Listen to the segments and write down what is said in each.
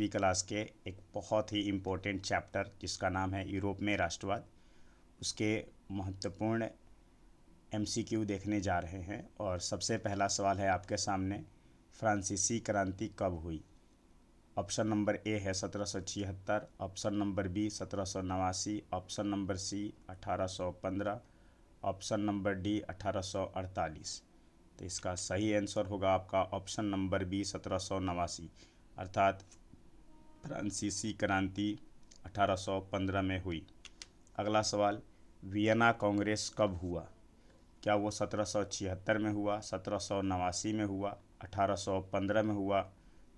10वीं क्लास के एक बहुत ही इम्पोर्टेंट चैप्टर जिसका नाम है यूरोप में राष्ट्रवाद, उसके महत्वपूर्ण एमसीक्यू देखने जा रहे हैं। और सबसे पहला सवाल है आपके सामने, फ्रांसीसी क्रांति कब हुई? ऑप्शन नंबर ए है 1776, option number B 1789, option number C 1815, option number D 1848। तो इसका सही आंसर होगा आपका ऑप्शन नंबर बी 1789, अर्थात फ्रांसीसी क्रांति 1815 में हुई। अगला सवाल, वियना कांग्रेस कब हुआ? क्या वो 1776 में हुआ, 1789 में हुआ, 1815 में हुआ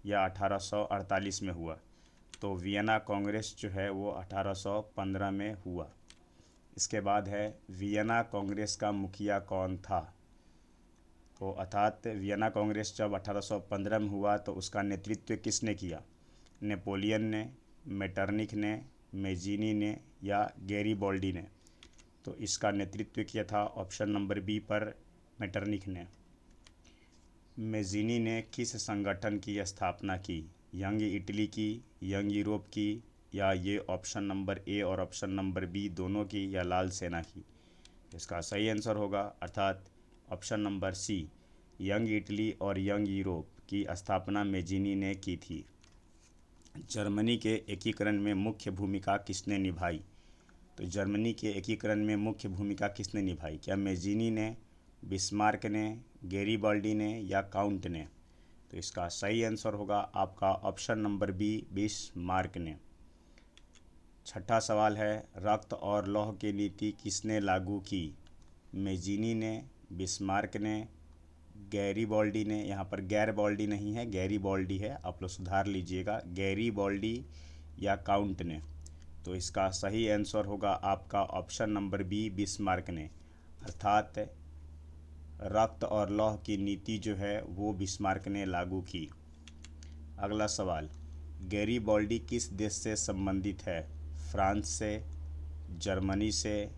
या 1848 में हुआ? तो वियना कांग्रेस जो है वो 1815 में हुआ। इसके बाद है, वियना कांग्रेस का मुखिया कौन था? तो अर्थात वियना कांग्रेस जब 1815 में हुआ तो उसका नेतृत्व किसने किया? नेपोलियन ने, मेटरनिख ने, मेजीनी ने या गैरीबॉल्डी ने? तो इसका नेतृत्व किया था ऑप्शन नंबर बी पर मेटरनिख ने। मेजीनी ने किस संगठन की स्थापना की? यंग इटली की, यंग यूरोप की, या ये ऑप्शन नंबर ए और ऑप्शन नंबर बी दोनों की, या लाल सेना की? इसका सही आंसर होगा अर्थात option number C, young Italy और यंग यूरोप की स्थापना मेजीनी ने की थी। जर्मनी के एकीकरण में मुख्य भूमिका किसने निभाई? तो जर्मनी के एकीकरण में मुख्य भूमिका किसने निभाई? क्या मेजीनी ने, बिस्मार्क ने, गैरीबाल्डी ने या काउंट ने? तो इसका सही आंसर होगा आपका ऑप्शन नंबर बी, बिस्मार्क ने। छठा सवाल है, रक्त और लौह की नीति किसने लागू की? मेजीनी ने, बिस्मार्क ने, गैरीबाल्डी ने, यहाँ पर गैरबाल्डी नहीं है, गैरीबाल्डी है, आप लोग सुधार लीजिएगा, गैरीबाल्डी या काउंट ने? तो इसका सही आंसर होगा आपका ऑप्शन नंबर बी, बिस्मार्क ने, अर्थात रक्त और लौह की नीति जो है वो बिस्मार्क ने लागू की। अगला सवाल, गैरीबाल्डी किस देश से संबंधित है? फ्रांस से, जर्मनी से,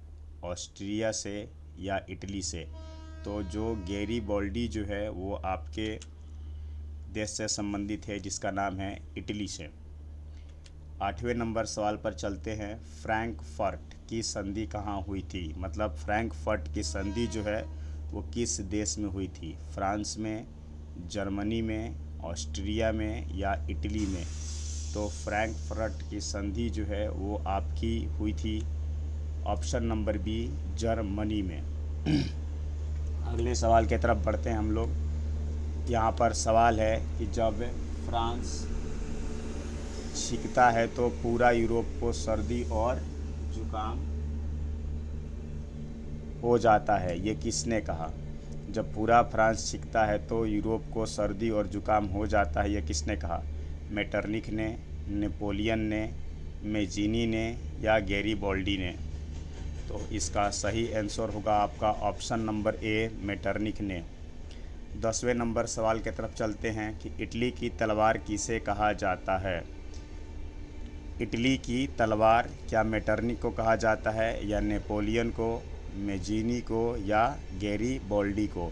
ऑस्ट्रिया से या इटली से? तो जो गैरीबाल्डी जो है वो आपके देश से संबंधित है जिसका नाम है इटली से। 8वें नंबर सवाल पर चलते हैं, फ्रैंकफर्ट की संधि कहाँ हुई थी? मतलब फ्रैंकफर्ट की संधि जो है वो किस देश में हुई थी? फ्रांस में, जर्मनी में, ऑस्ट्रिया में या इटली में? तो फ्रैंकफर्ट की संधि जो है वो आपकी हुई थी ऑप्शन नंबर बी, जर्मनी में। अगले सवाल की तरफ बढ़ते हैं हम लोग। यहाँ पर सवाल है कि जब फ्रांस छींकता है तो पूरा यूरोप को सर्दी और जुकाम हो जाता है, ये किसने कहा? जब पूरा फ्रांस छींकता है तो यूरोप को सर्दी और जुकाम हो जाता है, ये किसने कहा? मेटरनिख ने, नेपोलियन ने, मेजीनी ने या गैरीबाल्डी ने? तो इसका सही आंसर होगा आपका ऑप्शन नंबर ए, मेटरनिख ने। 10वें नंबर सवाल की तरफ चलते हैं कि इटली की तलवार किसे कहा जाता है? इटली की तलवार क्या मेटरनिख को कहा जाता है या नेपोलियन को, मेजीनी को या गैरीबाल्डी को?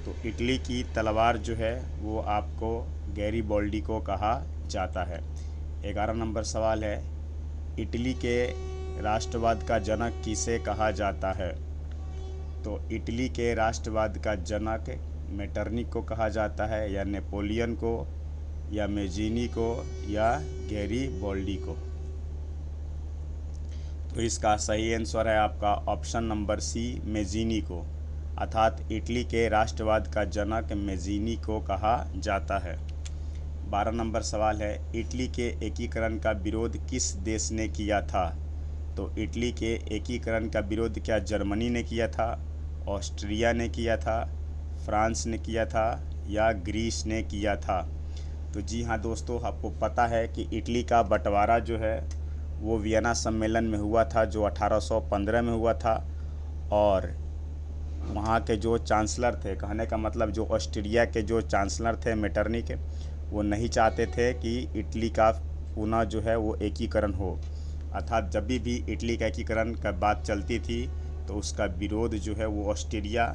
तो इटली की तलवार जो है वो आपको गैरीबाल्डी को कहा जाता है। 11 नंबर सवाल है, इटली के राष्ट्रवाद का जनक किसे कहा जाता है? तो इटली के राष्ट्रवाद का जनक मेटरनिख को कहा जाता है या नेपोलियन को या मेजीनी को या गैरीबाल्डी को? तो इसका सही आंसर है आपका ऑप्शन नंबर सी, मेजीनी को, अर्थात इटली के राष्ट्रवाद का जनक मेजीनी को कहा जाता है। 12 नंबर सवाल है, इटली के एकीकरण का विरोध किस देश ने किया था? तो इटली के एकीकरण का विरोध क्या जर्मनी ने किया था, ऑस्ट्रिया ने किया था, फ्रांस ने किया था या ग्रीस ने किया था? तो जी हाँ दोस्तों, आपको पता है कि इटली का बंटवारा जो है वो वियना सम्मेलन में हुआ था जो 1815 में हुआ था। और वहाँ के जो चांसलर थे, कहने का मतलब जो ऑस्ट्रिया के जो चांसलर थे मेटरनिख, वो नहीं चाहते थे कि इटली का पुनः जो है वो एकीकरण हो, अर्थात जब भी इटली का एकीकरण का बात चलती थी तो उसका विरोध जो है वो ऑस्ट्रिया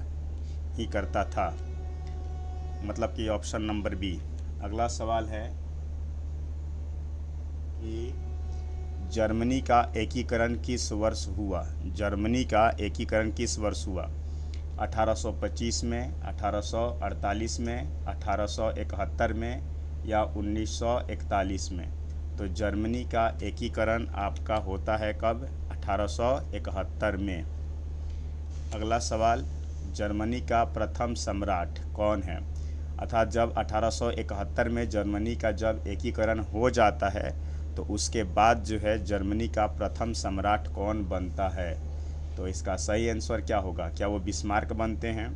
ही करता था, मतलब कि ऑप्शन नंबर बी। अगला सवाल है, कि जर्मनी का एकीकरण किस वर्ष हुआ। जर्मनी का एकीकरण किस वर्ष हुआ। 1825 में, 1848 में, 1871 में या 1941 में। तो जर्मनी का एकीकरण आपका होता है कब? 1871 में। अगला सवाल, जर्मनी का प्रथम सम्राट कौन है। अर्थात जब 1871 में जर्मनी का जब एकीकरण हो जाता है तो उसके बाद जो है जर्मनी का प्रथम सम्राट कौन बनता है। तो इसका सही आंसर क्या होगा? क्या वो बिस्मार्क बनते हैं,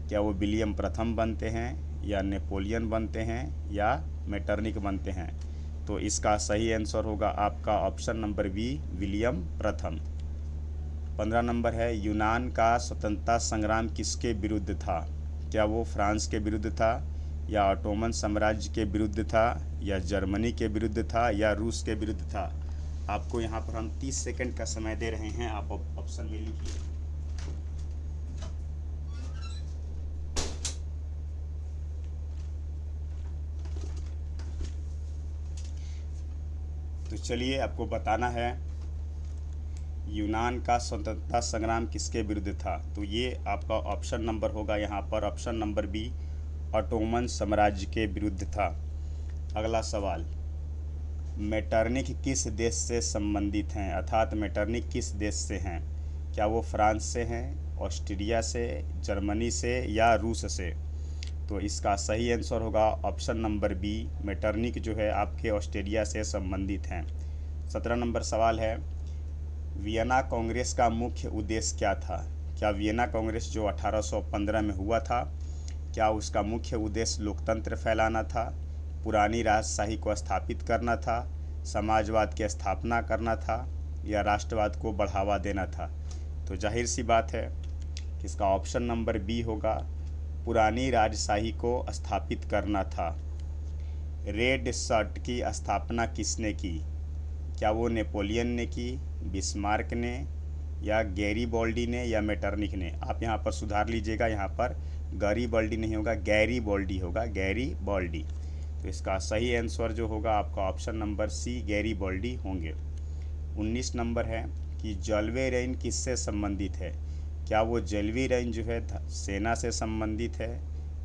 क्या वो विलियम प्रथम बनते हैं, या नेपोलियन बनते हैं, या मेटरनिक बनते हैं। तो इसका सही आंसर होगा आपका ऑप्शन नंबर बी, विलियम प्रथम। 15 नंबर है, यूनान का स्वतंत्रता संग्राम किसके विरुद्ध था। क्या वो फ्रांस के विरुद्ध था, या ऑटोमन साम्राज्य के विरुद्ध था, या जर्मनी के विरुद्ध था, या रूस के विरुद्ध था। आपको यहाँ पर हम 30 सेकंड का समय दे रहे हैं, आप ऑप्शन में लिखिए। तो चलिए आपको बताना है यूनान का स्वतंत्रता संग्राम किसके विरुद्ध था। तो ये आपका ऑप्शन नंबर होगा यहाँ पर ऑप्शन नंबर बी, ऑटोमन साम्राज्य के विरुद्ध था। अगला सवाल, मेटरनिक किस देश से संबंधित हैं। अर्थात मेटरनिक किस देश से हैं। क्या वो फ्रांस से हैं, ऑस्ट्रिया से, जर्मनी से, या रूस से। तो इसका सही आंसर होगा ऑप्शन नंबर बी, मेटरनिक जो है आपके ऑस्ट्रेलिया से संबंधित हैं। 17 नंबर सवाल है, वियना कांग्रेस का मुख्य उद्देश्य क्या था। क्या वियना कांग्रेस जो 1815 में हुआ था, क्या उसका मुख्य उद्देश्य लोकतंत्र फैलाना था, पुरानी राजशाही को स्थापित करना था, समाजवाद की स्थापना करना था, या राष्ट्रवाद को बढ़ावा देना था। तो जाहिर सी बात है कि इसका ऑप्शन नंबर बी होगा, पुरानी राजशाही को स्थापित करना था। रेड शर्ट की स्थापना किसने की। क्या वो नेपोलियन ने की, बिस्मार्क ने, या गैरीबॉल्डी ने, या मेटरनिक ने। आप यहाँ पर सुधार लीजिएगा, यहाँ पर गैरीबॉल्डी नहीं होगा, गैरीबॉल्डी होगा, गैरीबॉल्डी। तो इसका सही आंसर जो होगा आपका ऑप्शन नंबर सी, गैरीबॉल्डी होंगे। 19 नंबर है कि जलवे रेन किससे संबंधित है। क्या वो जलवी रेन जो है सेना से संबंधित है,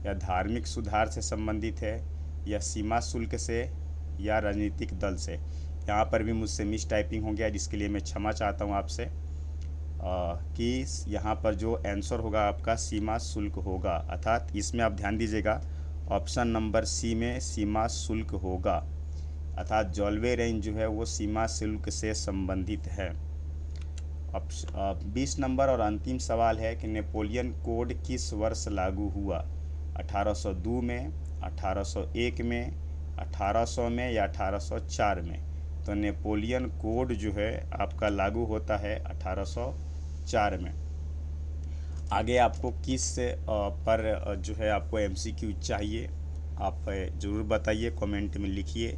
या धार्मिक सुधार से संबंधित है, या सीमा शुल्क से, या राजनीतिक दल से। यहाँ पर भी मुझसे मिस टाइपिंग हो गया, जिसके लिए मैं क्षमा चाहता हूँ आपसे कि यहाँ पर जो आंसर होगा आपका सीमा शुल्क होगा। अर्थात इसमें आप ध्यान दीजिएगा, ऑप्शन नंबर सी में सीमा शुल्क होगा। अर्थात जॉलवे रेंज जो है वो सीमा शुल्क से संबंधित है। 20 नंबर और अंतिम सवाल है कि नेपोलियन कोड किस वर्ष लागू हुआ। 1802 में, 1801 में, 1800 में, या 1804 में। तो नेपोलियन कोड जो है आपका लागू होता है 1804 में। आगे आपको किस पर जो है आपको MCQ चाहिए, आप ज़रूर बताइए, कमेंट में लिखिए।